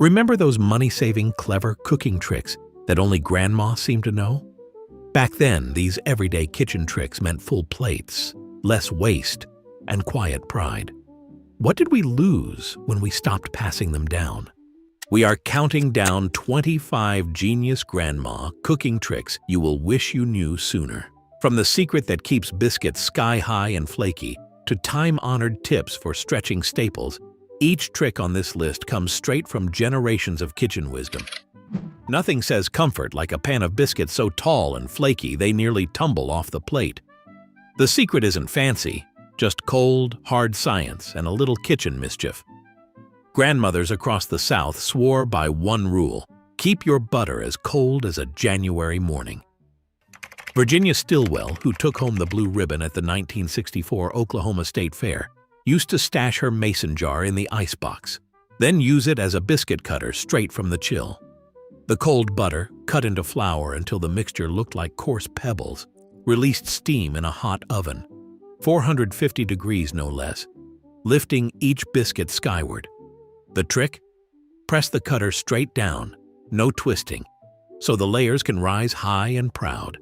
Remember those money-saving, clever cooking tricks that only Grandma seemed to know? Back then, these everyday kitchen tricks meant full plates, less waste, and quiet pride. What did we lose when we stopped passing them down? We are counting down 25 genius grandma cooking tricks you will wish you knew sooner. From the secret that keeps biscuits sky-high and flaky to time-honored tips for stretching staples, each trick on this list comes straight from generations of kitchen wisdom. Nothing says comfort like a pan of biscuits so tall and flaky they nearly tumble off the plate. The secret isn't fancy, just cold, hard science and a little kitchen mischief. Grandmothers across the South swore by one rule: keep your butter as cold as a January morning. Virginia Stilwell, who took home the blue ribbon at the 1964 Oklahoma State Fair, used to stash her mason jar in the icebox, then use it as a biscuit cutter straight from the chill. The cold butter, cut into flour until the mixture looked like coarse pebbles, released steam in a hot oven, 450 degrees no less, lifting each biscuit skyward. The trick? Press the cutter straight down, no twisting, so the layers can rise high and proud.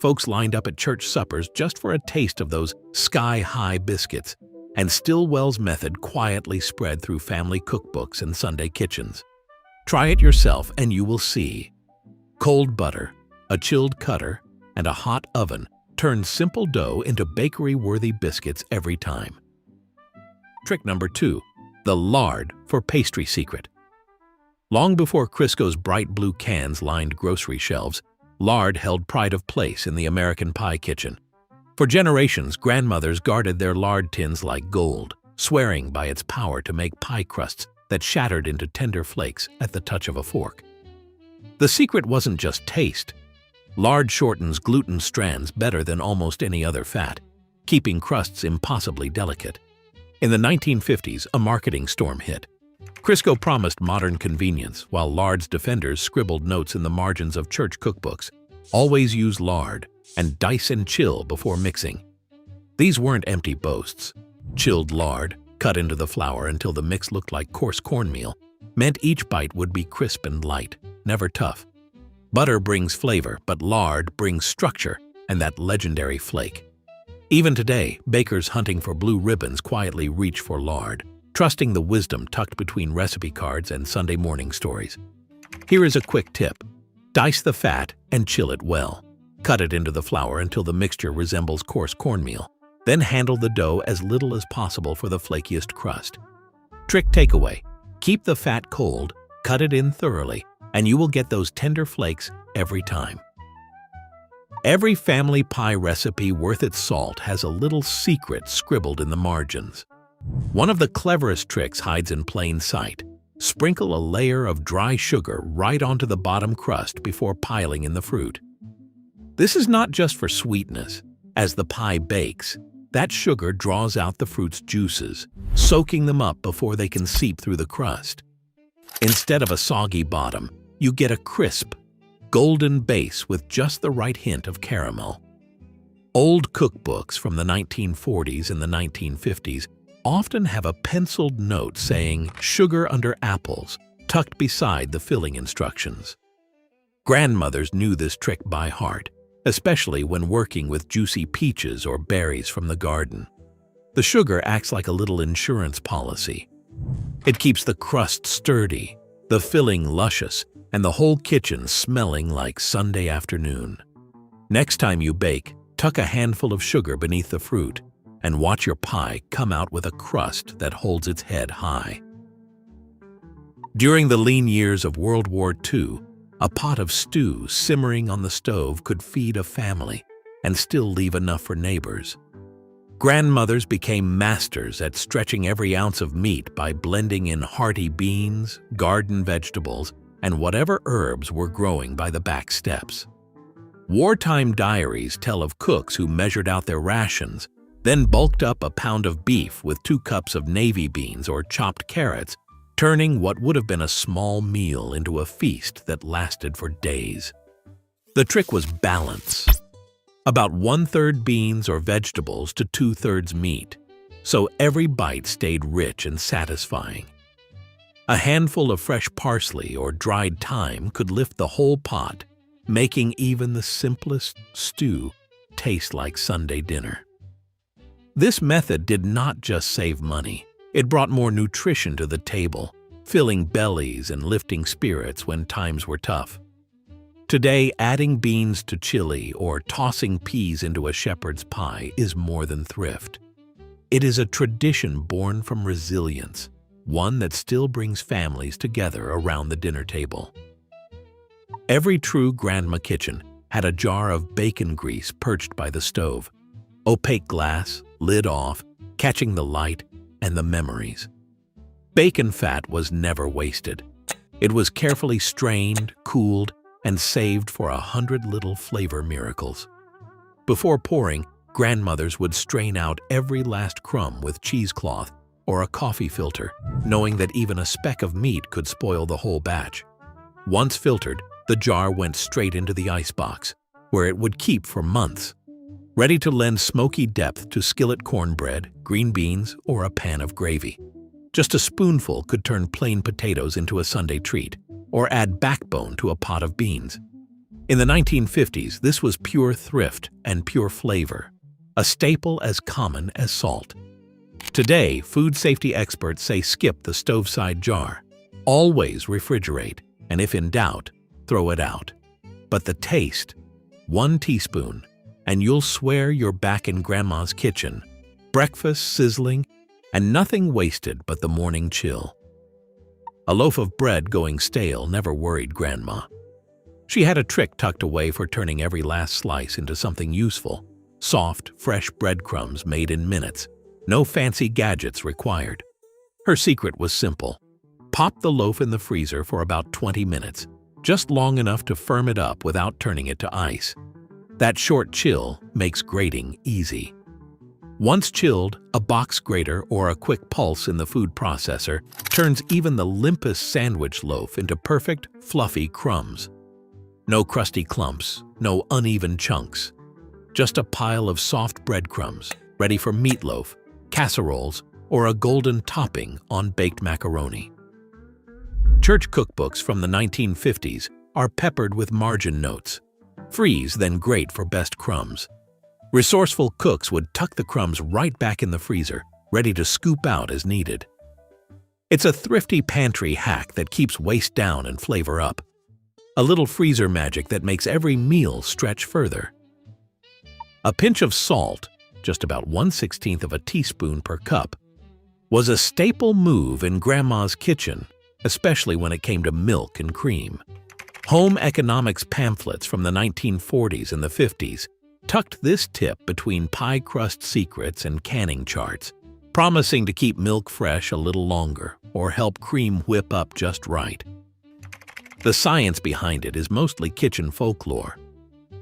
Folks lined up at church suppers just for a taste of those sky-high biscuits, and Stilwell's method quietly spread through family cookbooks and Sunday kitchens. Try it yourself and you will see. Cold butter, a chilled cutter, and a hot oven turn simple dough into bakery-worthy biscuits every time. Trick number 2. The lard for pastry secret. Long before Crisco's bright blue cans lined grocery shelves, lard held pride of place in the American pie kitchen. For generations, grandmothers guarded their lard tins like gold, swearing by its power to make pie crusts that shattered into tender flakes at the touch of a fork. The secret wasn't just taste. Lard shortens gluten strands better than almost any other fat, keeping crusts impossibly delicate. In the 1950s, a marketing storm hit. Crisco promised modern convenience, while lard's defenders scribbled notes in the margins of church cookbooks. Always use lard, and dice and chill before mixing. These weren't empty boasts. Chilled lard, cut into the flour until the mix looked like coarse cornmeal, meant each bite would be crisp and light, never tough. Butter brings flavor, but lard brings structure and that legendary flake. Even today, bakers hunting for blue ribbons quietly reach for lard, trusting the wisdom tucked between recipe cards and Sunday morning stories. Here is a quick tip. Dice the fat and chill it well. Cut it into the flour until the mixture resembles coarse cornmeal. Then handle the dough as little as possible for the flakiest crust. Trick takeaway: keep the fat cold, cut it in thoroughly, and you will get those tender flakes every time. Every family pie recipe worth its salt has a little secret scribbled in the margins. One of the cleverest tricks hides in plain sight. Sprinkle a layer of dry sugar right onto the bottom crust before piling in the fruit. This is not just for sweetness. As the pie bakes, that sugar draws out the fruit's juices, soaking them up before they can seep through the crust. Instead of a soggy bottom, you get a crisp, golden base with just the right hint of caramel. Old cookbooks from the 1940s and the 1950s often have a penciled note saying "sugar under apples" tucked beside the filling instructions. Grandmothers knew this trick by heart, especially when working with juicy peaches or berries from the garden. The sugar acts like a little insurance policy. It keeps the crust sturdy, the filling luscious, and the whole kitchen smelling like Sunday afternoon. Next time you bake, tuck a handful of sugar beneath the fruit and watch your pie come out with a crust that holds its head high. During the lean years of World War II, a pot of stew simmering on the stove could feed a family and still leave enough for neighbors. Grandmothers became masters at stretching every ounce of meat by blending in hearty beans, garden vegetables, and whatever herbs were growing by the back steps. Wartime diaries tell of cooks who measured out their rations, then bulked up a pound of beef with 2 cups of navy beans or chopped carrots, turning what would have been a small meal into a feast that lasted for days. The trick was balance. About 1/3 beans or vegetables to 2/3 meat, so every bite stayed rich and satisfying. A handful of fresh parsley or dried thyme could lift the whole pot, making even the simplest stew taste like Sunday dinner. This method did not just save money, it brought more nutrition to the table, filling bellies and lifting spirits when times were tough. Today, adding beans to chili or tossing peas into a shepherd's pie is more than thrift. It is a tradition born from resilience, one that still brings families together around the dinner table. Every true grandma kitchen had a jar of bacon grease perched by the stove, opaque glass, lid off, catching the light and the memories. Bacon fat was never wasted. It was carefully strained, cooled, and saved for 100 little flavor miracles. Before pouring, grandmothers would strain out every last crumb with cheesecloth or a coffee filter, knowing that even a speck of meat could spoil the whole batch. Once filtered, the jar went straight into the icebox, where it would keep for months, ready to lend smoky depth to skillet cornbread, green beans, or a pan of gravy. Just a spoonful could turn plain potatoes into a Sunday treat, or add backbone to a pot of beans. In the 1950s, this was pure thrift and pure flavor, a staple as common as salt. Today, food safety experts say skip the stoveside jar. Always refrigerate, and if in doubt, throw it out. But the taste, 1 teaspoon, and you'll swear you're back in Grandma's kitchen. Breakfast sizzling, and nothing wasted but the morning chill. A loaf of bread going stale never worried Grandma. She had a trick tucked away for turning every last slice into something useful. Soft, fresh breadcrumbs made in minutes. No fancy gadgets required. Her secret was simple. Pop the loaf in the freezer for about 20 minutes, just long enough to firm it up without turning it to ice. That short chill makes grating easy. Once chilled, a box grater or a quick pulse in the food processor turns even the limpest sandwich loaf into perfect, fluffy crumbs. No crusty clumps, no uneven chunks. Just a pile of soft breadcrumbs, ready for meatloaf, casseroles, or a golden topping on baked macaroni. Church cookbooks from the 1950s are peppered with margin notes. Freeze, then grate for best crumbs. Resourceful cooks would tuck the crumbs right back in the freezer, ready to scoop out as needed. It's a thrifty pantry hack that keeps waste down and flavor up. A little freezer magic that makes every meal stretch further. A pinch of salt, just about 1/16 of a teaspoon per cup, was a staple move in Grandma's kitchen, especially when it came to milk and cream. Home economics pamphlets from the 1940s and the 50s tucked this tip between pie crust secrets and canning charts, promising to keep milk fresh a little longer or help cream whip up just right. The science behind it is mostly kitchen folklore.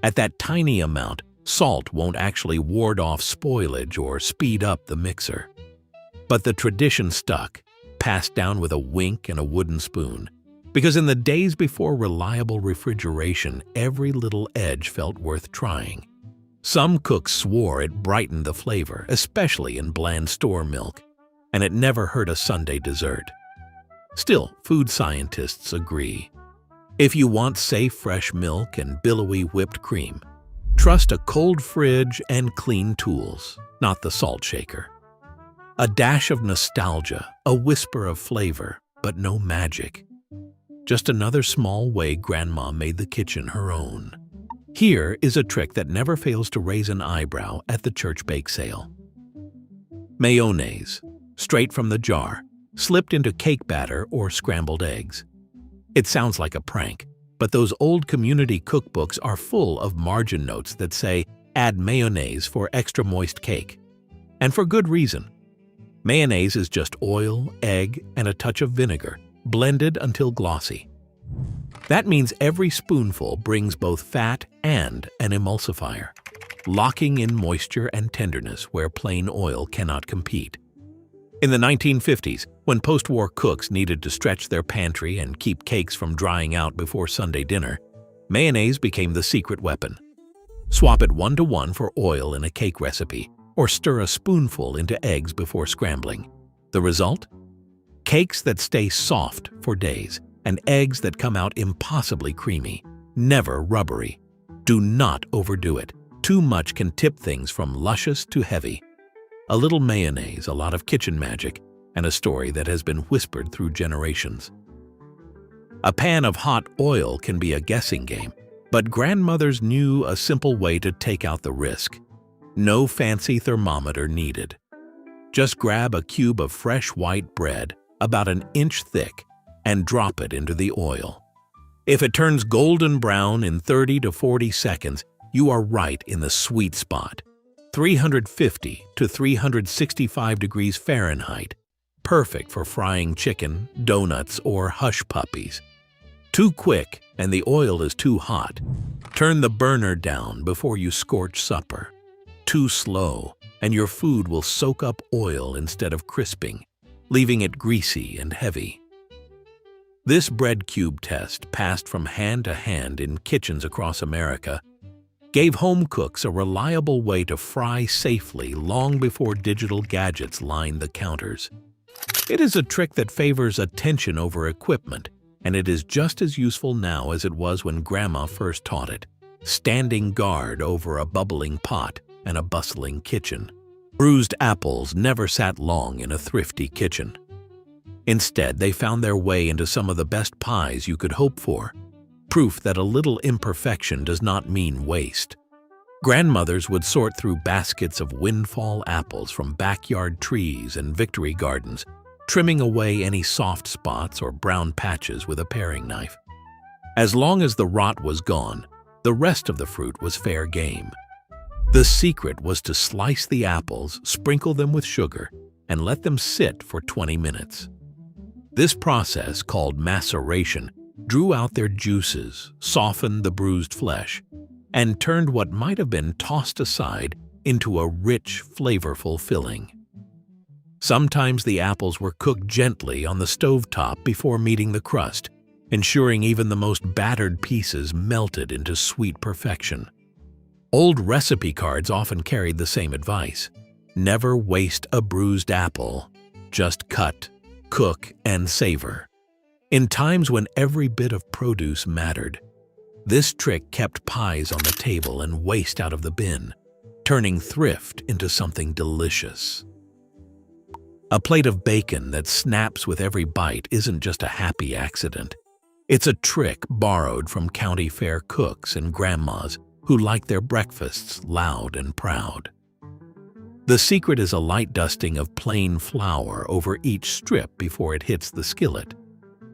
At that tiny amount, salt won't actually ward off spoilage or speed up the mixer. But the tradition stuck, passed down with a wink and a wooden spoon, because in the days before reliable refrigeration, every little edge felt worth trying. Some cooks swore it brightened the flavor, especially in bland store milk, and it never hurt a Sunday dessert. Still, food scientists agree. If you want safe fresh milk and billowy whipped cream, trust a cold fridge and clean tools, not the salt shaker. A dash of nostalgia, a whisper of flavor, but no magic. Just another small way Grandma made the kitchen her own. Here is a trick that never fails to raise an eyebrow at the church bake sale. Mayonnaise, straight from the jar, slipped into cake batter or scrambled eggs. It sounds like a prank, but those old community cookbooks are full of margin notes that say, add mayonnaise for extra moist cake. And for good reason. Mayonnaise is just oil, egg, and a touch of vinegar, blended until glossy. That means every spoonful brings both fat and an emulsifier, locking in moisture and tenderness where plain oil cannot compete. In the 1950s, when post-war cooks needed to stretch their pantry and keep cakes from drying out before Sunday dinner, mayonnaise became the secret weapon. Swap it 1-to-1 for oil in a cake recipe, or stir a spoonful into eggs before scrambling. The result? Cakes that stay soft for days, and eggs that come out impossibly creamy, never rubbery. Do not overdo it. Too much can tip things from luscious to heavy. A little mayonnaise, a lot of kitchen magic, and a story that has been whispered through generations. A pan of hot oil can be a guessing game, but grandmothers knew a simple way to take out the risk. No fancy thermometer needed. Just grab a cube of fresh white bread, about an inch thick, and drop it into the oil. If it turns golden brown in 30 to 40 seconds, you are right in the sweet spot. 350 to 365 degrees Fahrenheit, perfect for frying chicken, donuts, or hush puppies. Too quick and the oil is too hot. Turn the burner down before you scorch supper. Too slow and your food will soak up oil instead of crisping, leaving it greasy and heavy. This bread cube test, passed from hand to hand in kitchens across America, gave home cooks a reliable way to fry safely long before digital gadgets lined the counters. It is a trick that favors attention over equipment, and it is just as useful now as it was when Grandma first taught it, standing guard over a bubbling pot and a bustling kitchen. Bruised apples never sat long in a thrifty kitchen. Instead, they found their way into some of the best pies you could hope for. Proof that a little imperfection does not mean waste. Grandmothers would sort through baskets of windfall apples from backyard trees and victory gardens, trimming away any soft spots or brown patches with a paring knife. As long as the rot was gone, the rest of the fruit was fair game. The secret was to slice the apples, sprinkle them with sugar, and let them sit for 20 minutes. This process, called maceration, drew out their juices, softened the bruised flesh, and turned what might have been tossed aside into a rich, flavorful filling. Sometimes the apples were cooked gently on the stovetop before meeting the crust, ensuring even the most battered pieces melted into sweet perfection. Old recipe cards often carried the same advice. Never waste a bruised apple. Just cut, cook, and savor. In times when every bit of produce mattered, this trick kept pies on the table and waste out of the bin, turning thrift into something delicious. A plate of bacon that snaps with every bite isn't just a happy accident. It's a trick borrowed from county fair cooks and grandmas who like their breakfasts loud and proud. The secret is a light dusting of plain flour over each strip before it hits the skillet.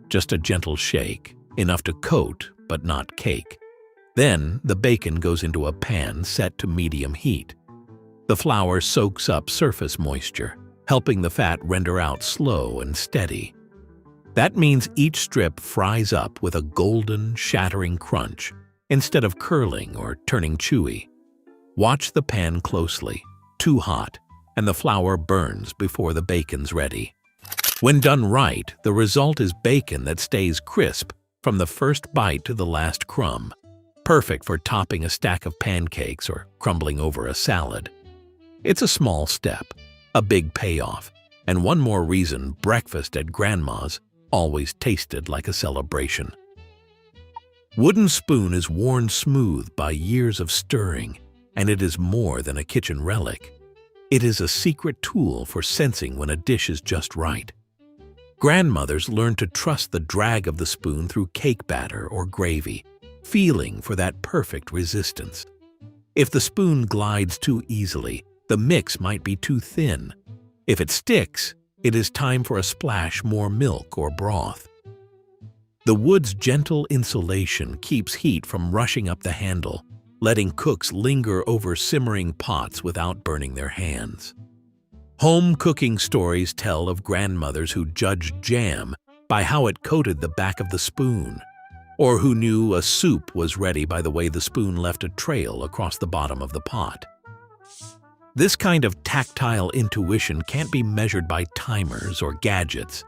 Just a gentle shake, enough to coat but not cake. Then the bacon goes into a pan set to medium heat. The flour soaks up surface moisture, helping the fat render out slow and steady. That means each strip fries up with a golden, shattering crunch instead of curling or turning chewy. Watch the pan closely. Too hot, and the flour burns before the bacon's ready. When done right, the result is bacon that stays crisp from the first bite to the last crumb, perfect for topping a stack of pancakes or crumbling over a salad. It's a small step, a big payoff, and one more reason breakfast at Grandma's always tasted like a celebration. Wooden spoon is worn smooth by years of stirring, and it is more than a kitchen relic. It is a secret tool for sensing when a dish is just right. Grandmothers learned to trust the drag of the spoon through cake batter or gravy, feeling for that perfect resistance. If the spoon glides too easily, the mix might be too thin. If it sticks, it is time for a splash more milk or broth. The wood's gentle insulation keeps heat from rushing up the handle, letting cooks linger over simmering pots without burning their hands. Home cooking stories tell of grandmothers who judged jam by how it coated the back of the spoon, or who knew a soup was ready by the way the spoon left a trail across the bottom of the pot. This kind of tactile intuition can't be measured by timers or gadgets.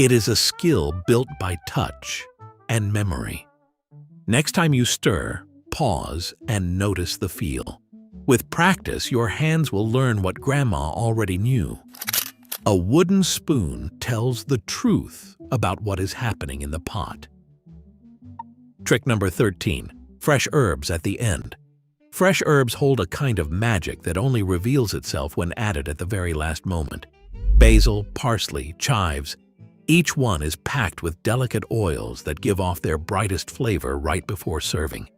It is a skill built by touch and memory. Next time you stir, pause and notice the feel. With practice, your hands will learn what Grandma already knew. A wooden spoon tells the truth about what is happening in the pot. Trick number 13. Fresh herbs at the end. Fresh herbs hold a kind of magic that only reveals itself when added at the very last moment. Basil, parsley, chives, each one is packed with delicate oils that give off their brightest flavor right before serving.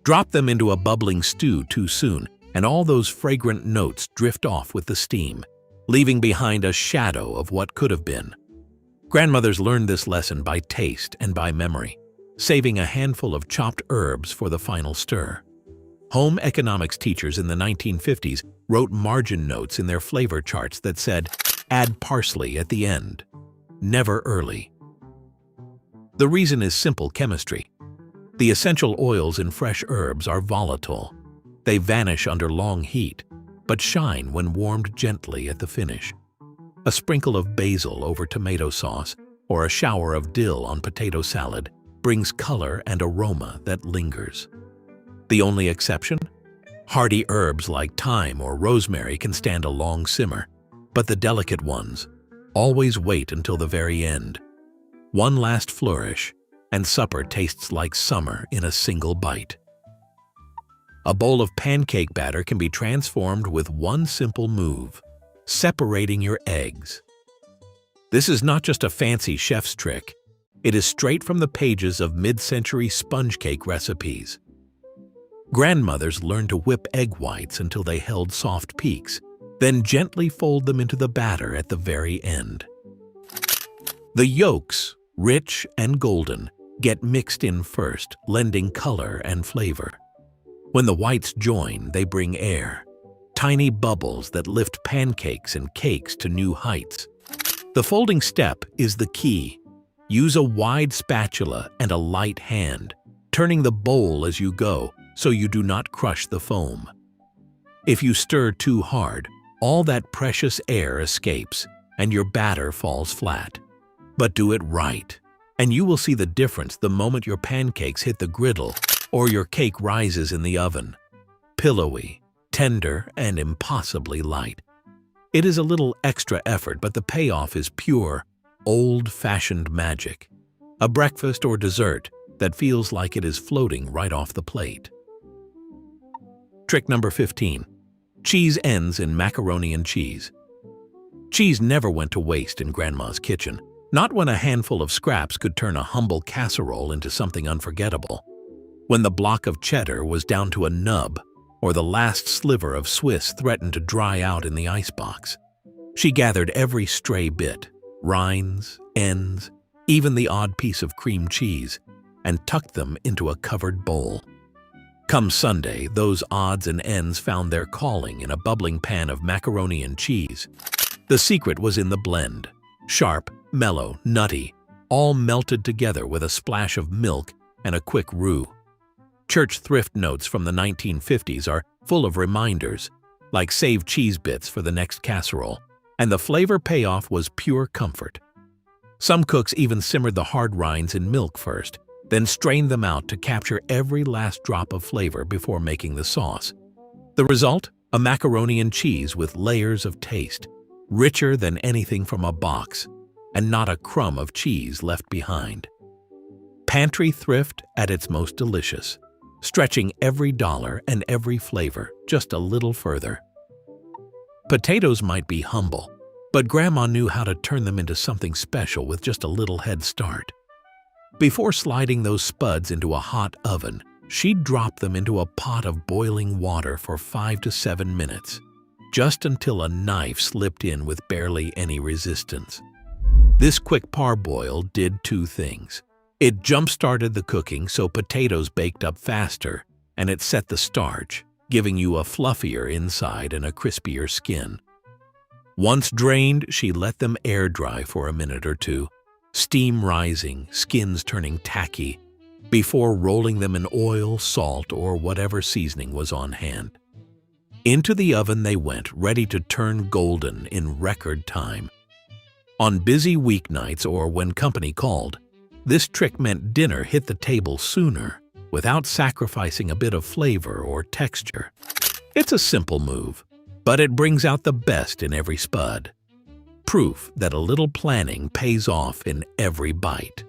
Drop them into a bubbling stew too soon, and all those fragrant notes drift off with the steam, leaving behind a shadow of what could have been. Grandmothers learned this lesson by taste and by memory, saving a handful of chopped herbs for the final stir. Home economics teachers in the 1950s wrote margin notes in their flavor charts that said, "Add parsley at the end, never early." The reason is simple chemistry. The essential oils in fresh herbs are volatile. They vanish under long heat, but shine when warmed gently at the finish. A sprinkle of basil over tomato sauce or a shower of dill on potato salad brings color and aroma that lingers. The only exception? Hardy herbs like thyme or rosemary can stand a long simmer, but the delicate ones always wait until the very end. One last flourish, and supper tastes like summer in a single bite. A bowl of pancake batter can be transformed with one simple move: separating your eggs. This is not just a fancy chef's trick. It is straight from the pages of mid-century sponge cake recipes. Grandmothers learned to whip egg whites until they held soft peaks, then gently fold them into the batter at the very end. The yolks, rich and golden, get mixed in first, lending color and flavor. When the whites join, they bring air, tiny bubbles that lift pancakes and cakes to new heights. The folding step is the key. Use a wide spatula and a light hand, turning the bowl as you go so you do not crush the foam. If you stir too hard, all that precious air escapes and your batter falls flat. But do it right, and you will see the difference the moment your pancakes hit the griddle or your cake rises in the oven. Pillowy, tender, and impossibly light. It is a little extra effort, but the payoff is pure, old-fashioned magic. A breakfast or dessert that feels like it is floating right off the plate. Trick number 15. Cheese ends in macaroni and cheese. Cheese never went to waste in Grandma's kitchen, not when a handful of scraps could turn a humble casserole into something unforgettable. When the block of cheddar was down to a nub, or the last sliver of Swiss threatened to dry out in the icebox, she gathered every stray bit, rinds, ends, even the odd piece of cream cheese, and tucked them into a covered bowl. Come Sunday, those odds and ends found their calling in a bubbling pan of macaroni and cheese. The secret was in the blend. Sharp, mellow, nutty, all melted together with a splash of milk and a quick roux. Church thrift notes from the 1950s are full of reminders, like save cheese bits for the next casserole, and the flavor payoff was pure comfort. Some cooks even simmered the hard rinds in milk first, then strained them out to capture every last drop of flavor before making the sauce. The result? A macaroni and cheese with layers of taste, richer than anything from a box, and not a crumb of cheese left behind. Pantry thrift at its most delicious, stretching every dollar and every flavor just a little further. Potatoes might be humble, but Grandma knew how to turn them into something special with just a little head start. Before sliding those spuds into a hot oven, she'd drop them into a pot of boiling water for 5 to 7 minutes, just until a knife slipped in with barely any resistance. This quick parboil did two things. It jump-started the cooking so potatoes baked up faster, and it set the starch, giving you a fluffier inside and a crispier skin. Once drained, she let them air dry for a minute or two, steam rising, skins turning tacky, before rolling them in oil, salt, or whatever seasoning was on hand. Into the oven they went, ready to turn golden in record time. On busy weeknights or when company called, this trick meant dinner hit the table sooner, without sacrificing a bit of flavor or texture. It's a simple move, but it brings out the best in every spud. Proof that a little planning pays off in every bite.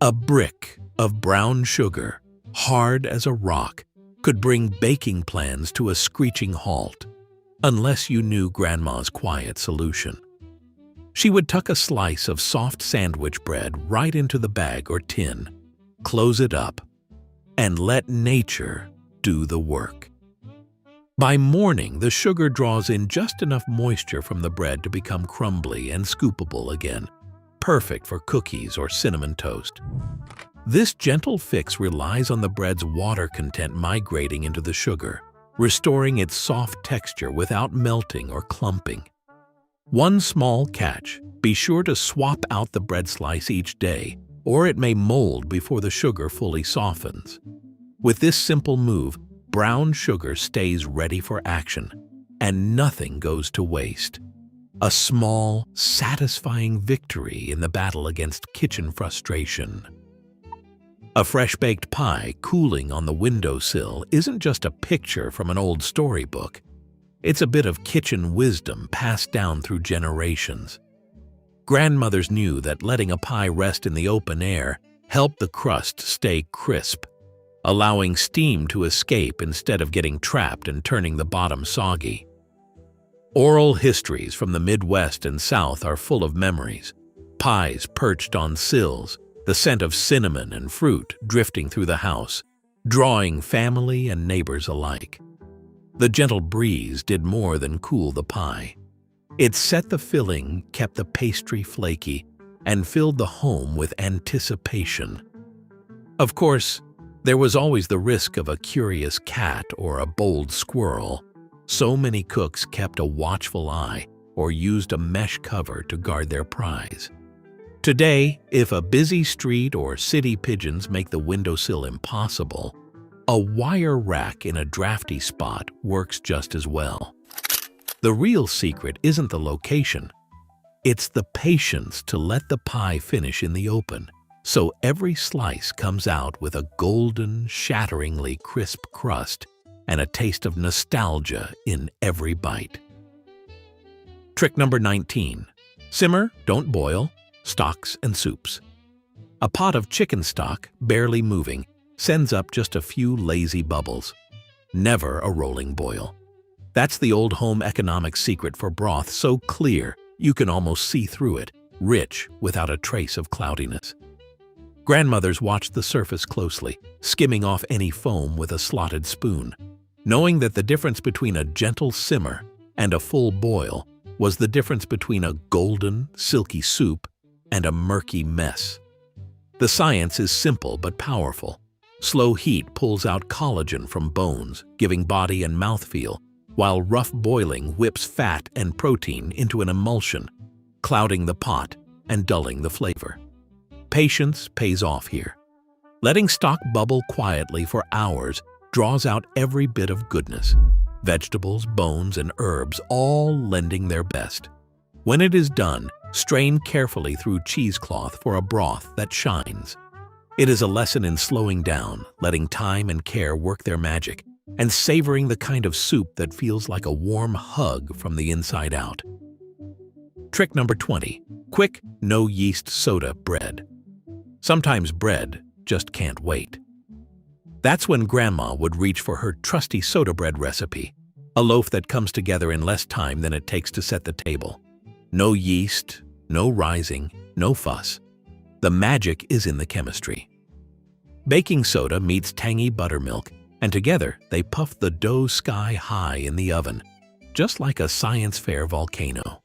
A brick of brown sugar, hard as a rock, could bring baking plans to a screeching halt, unless you knew Grandma's quiet solution. She would tuck a slice of soft sandwich bread right into the bag or tin, close it up, and let nature do the work. By morning, the sugar draws in just enough moisture from the bread to become crumbly and scoopable again, perfect for cookies or cinnamon toast. This gentle fix relies on the bread's water content migrating into the sugar, restoring its soft texture without melting or clumping. One small catch: be sure to swap out the bread slice each day, or it may mold before the sugar fully softens. With this simple move, brown sugar stays ready for action, and nothing goes to waste. A small, satisfying victory in the battle against kitchen frustration. A fresh-baked pie cooling on the windowsill isn't just a picture from an old storybook. It's a bit of kitchen wisdom passed down through generations. Grandmothers knew that letting a pie rest in the open air helped the crust stay crisp, allowing steam to escape instead of getting trapped and turning the bottom soggy. Oral histories from the Midwest and South are full of memories. Pies perched on sills, the scent of cinnamon and fruit drifting through the house, drawing family and neighbors alike. The gentle breeze did more than cool the pie. It set the filling, kept the pastry flaky, and filled the home with anticipation. Of course, there was always the risk of a curious cat or a bold squirrel. So many cooks kept a watchful eye or used a mesh cover to guard their prize. Today, if a busy street or city pigeons make the windowsill impossible, a wire rack in a drafty spot works just as well. The real secret isn't the location. It's the patience to let the pie finish in the open, so every slice comes out with a golden, shatteringly crisp crust and a taste of nostalgia in every bite. Trick number 19. Simmer, don't boil, stocks and soups. A pot of chicken stock, barely moving, sends up just a few lazy bubbles. Never a rolling boil. That's the old home economics secret for broth so clear you can almost see through it, rich without a trace of cloudiness. Grandmothers watched the surface closely, skimming off any foam with a slotted spoon, knowing that the difference between a gentle simmer and a full boil was the difference between a golden, silky soup and a murky mess. The science is simple but powerful. Slow heat pulls out collagen from bones, giving body and mouthfeel, while rough boiling whips fat and protein into an emulsion, clouding the pot and dulling the flavor. Patience pays off here. Letting stock bubble quietly for hours draws out every bit of goodness, vegetables, bones, and herbs all lending their best. When it is done, strain carefully through cheesecloth for a broth that shines. It is a lesson in slowing down, letting time and care work their magic, and savoring the kind of soup that feels like a warm hug from the inside out. Trick number 20. Quick, no-yeast soda bread. Sometimes bread just can't wait. That's when Grandma would reach for her trusty soda bread recipe, a loaf that comes together in less time than it takes to set the table. No yeast, no rising, no fuss. The magic is in the chemistry. Baking soda meets tangy buttermilk, and together they puff the dough sky high in the oven, just like a science fair volcano.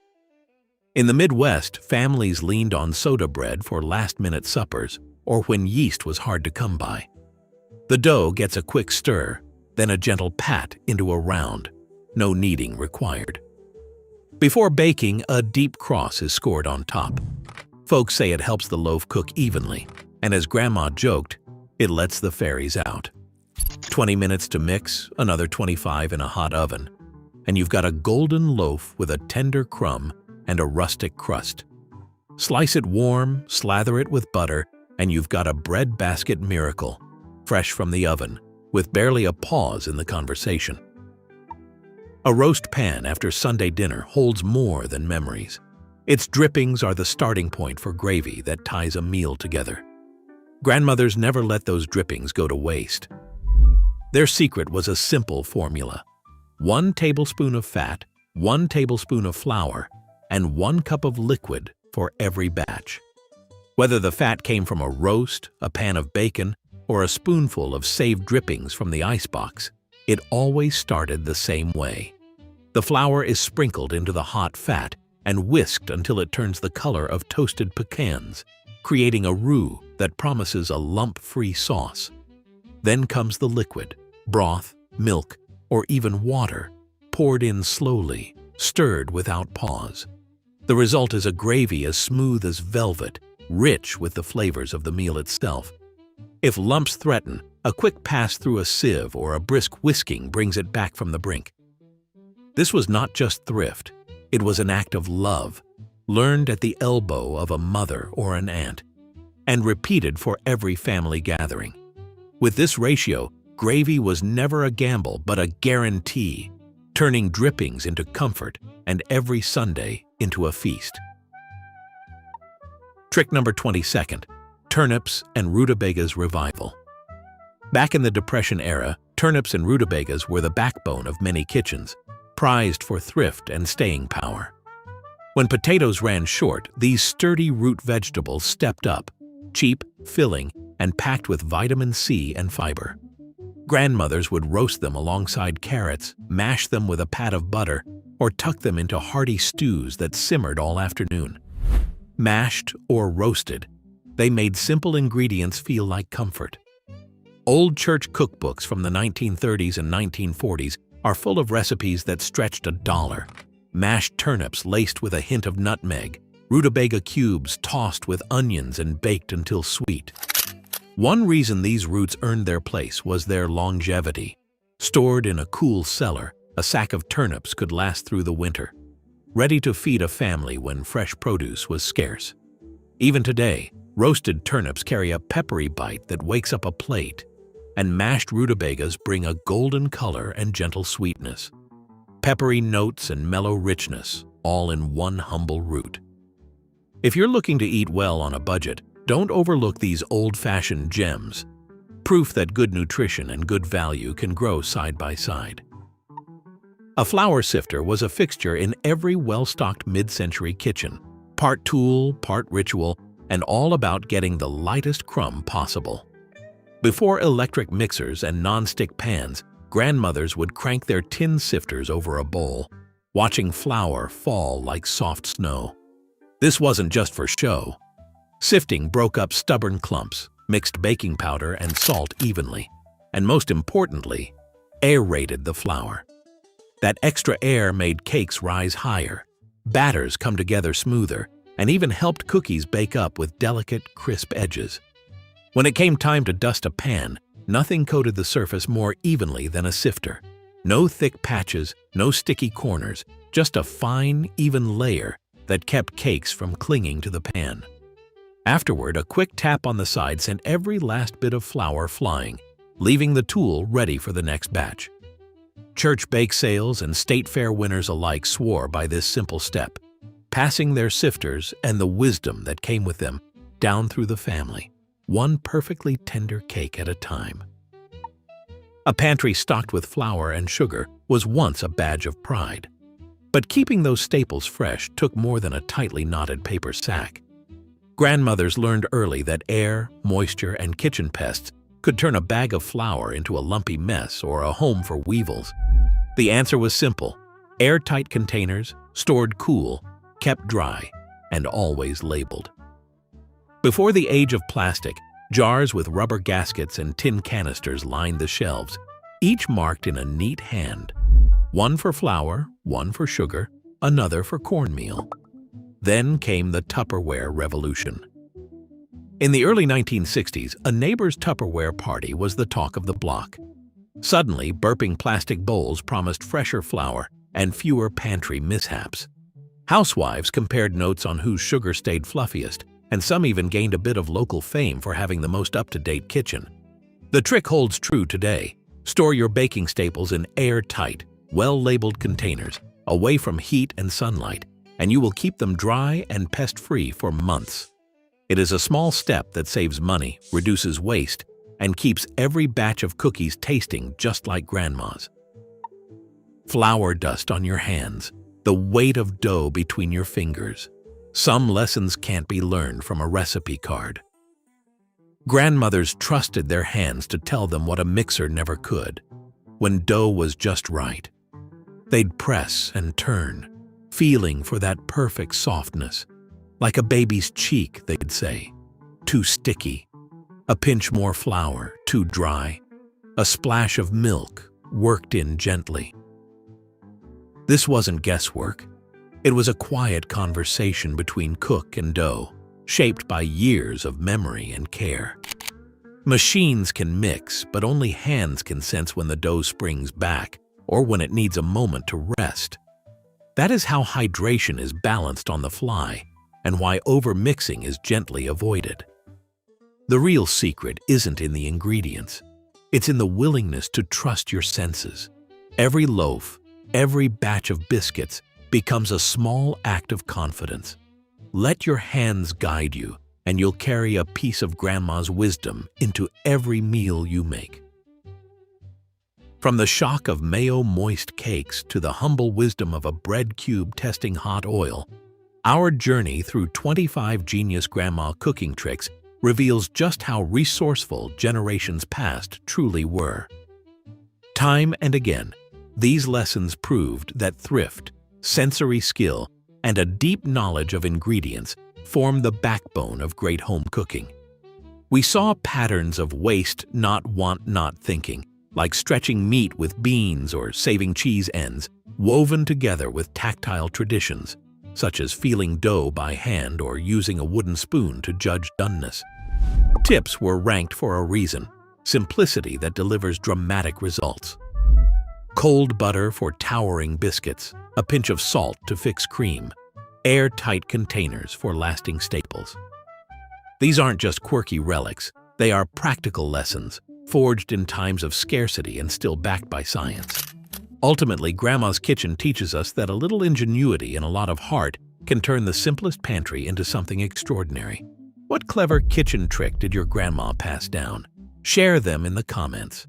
In the Midwest, families leaned on soda bread for last-minute suppers or when yeast was hard to come by. The dough gets a quick stir, then a gentle pat into a round, no kneading required. Before baking, a deep cross is scored on top. Folks say it helps the loaf cook evenly, and as Grandma joked, it lets the fairies out. 20 minutes to mix, another 25 in a hot oven, and you've got a golden loaf with a tender crumb and a rustic crust. Slice it warm, slather it with butter, and you've got a bread basket miracle, fresh from the oven, with barely a pause in the conversation. A roast pan after Sunday dinner holds more than memories. Its drippings are the starting point for gravy that ties a meal together. Grandmothers never let those drippings go to waste. Their secret was a simple formula: 1 tablespoon of fat, 1 tablespoon of flour, and 1 cup of liquid for every batch. Whether the fat came from a roast, a pan of bacon, or a spoonful of saved drippings from the icebox, it always started the same way. The flour is sprinkled into the hot fat and whisked until it turns the color of toasted pecans, creating a roux that promises a lump-free sauce. Then comes the liquid, broth, milk, or even water, poured in slowly, stirred without pause. The result is a gravy as smooth as velvet, rich with the flavors of the meal itself. If lumps threaten, a quick pass through a sieve or a brisk whisking brings it back from the brink. This was not just thrift, it was an act of love, learned at the elbow of a mother or an aunt, and repeated for every family gathering. With this ratio, gravy was never a gamble but a guarantee, turning drippings into comfort and every Sunday into a feast. Trick number 22, turnips and rutabagas revival. Back in the Depression era, turnips and rutabagas were the backbone of many kitchens, prized for thrift and staying power. When potatoes ran short, these sturdy root vegetables stepped up, cheap, filling, and packed with vitamin C and fiber. Grandmothers would roast them alongside carrots, mash them with a pat of butter, or tuck them into hearty stews that simmered all afternoon. Mashed or roasted, they made simple ingredients feel like comfort. Old church cookbooks from the 1930s and 1940s are full of recipes that stretched $1. Mashed turnips laced with a hint of nutmeg, rutabaga cubes tossed with onions and baked until sweet. One reason these roots earned their place was their longevity. Stored in a cool cellar, a sack of turnips could last through the winter, ready to feed a family when fresh produce was scarce. Even today, roasted turnips carry a peppery bite that wakes up a plate, and mashed rutabagas bring a golden color and gentle sweetness. Peppery notes and mellow richness, all in one humble root. If you're looking to eat well on a budget, don't overlook these old-fashioned gems, proof that good nutrition and good value can grow side by side. A flour sifter was a fixture in every well-stocked mid-century kitchen, part tool, part ritual, and all about getting the lightest crumb possible. Before electric mixers and non-stick pans, grandmothers would crank their tin sifters over a bowl, watching flour fall like soft snow. This wasn't just for show. Sifting broke up stubborn clumps, mixed baking powder and salt evenly, and most importantly, aerated the flour. That extra air made cakes rise higher, batters come together smoother, and even helped cookies bake up with delicate, crisp edges. When it came time to dust a pan, nothing coated the surface more evenly than a sifter. No thick patches, no sticky corners, just a fine, even layer that kept cakes from clinging to the pan. Afterward, a quick tap on the side sent every last bit of flour flying, leaving the tool ready for the next batch. Church bake sales and state fair winners alike swore by this simple step, passing their sifters and the wisdom that came with them down through the family, one perfectly tender cake at a time. A pantry stocked with flour and sugar was once a badge of pride. But keeping those staples fresh took more than a tightly knotted paper sack. Grandmothers learned early that air, moisture, and kitchen pests could turn a bag of flour into a lumpy mess or a home for weevils. The answer was simple: airtight containers, stored cool, kept dry, and always labeled. Before the age of plastic, jars with rubber gaskets and tin canisters lined the shelves, each marked in a neat hand. One for flour, one for sugar, another for cornmeal. Then came the Tupperware revolution. In the early 1960s, a neighbor's Tupperware party was the talk of the block. Suddenly, burping plastic bowls promised fresher flour and fewer pantry mishaps. Housewives compared notes on whose sugar stayed fluffiest, and some even gained a bit of local fame for having the most up-to-date kitchen. The trick holds true today. Store your baking staples in airtight, well-labeled containers away from heat and sunlight, and you will keep them dry and pest-free for months. It is a small step that saves money, reduces waste, and keeps every batch of cookies tasting just like Grandma's. Flour dust on your hands, the weight of dough between your fingers. Some lessons can't be learned from a recipe card. Grandmothers trusted their hands to tell them what a mixer never could. When dough was just right, they'd press and turn, feeling for that perfect softness. Like a baby's cheek, they'd say. Too sticky. A pinch more flour, too dry. A splash of milk, worked in gently. This wasn't guesswork. It was a quiet conversation between cook and dough, shaped by years of memory and care. Machines can mix, but only hands can sense when the dough springs back or when it needs a moment to rest. That is how hydration is balanced on the fly, and why overmixing is gently avoided. The real secret isn't in the ingredients. It's in the willingness to trust your senses. Every loaf, every batch of biscuits becomes a small act of confidence. Let your hands guide you, and you'll carry a piece of Grandma's wisdom into every meal you make. From the shock of Mayo moist cakes to the humble wisdom of a bread cube testing hot oil, our journey through 25 genius Grandma cooking tricks reveals just how resourceful generations past truly were. Time and again, these lessons proved that thrift, sensory skill, and a deep knowledge of ingredients form the backbone of great home cooking. We saw patterns of waste, not want, not thinking, like stretching meat with beans or saving cheese ends, woven together with tactile traditions, such as feeling dough by hand or using a wooden spoon to judge doneness. Tips were ranked for a reason: simplicity that delivers dramatic results. Cold butter for towering biscuits, a pinch of salt to fix cream, airtight containers for lasting staples. These aren't just quirky relics, they are practical lessons, forged in times of scarcity and still backed by science. Ultimately, Grandma's kitchen teaches us that a little ingenuity and a lot of heart can turn the simplest pantry into something extraordinary. What clever kitchen trick did your grandma pass down? Share them in the comments.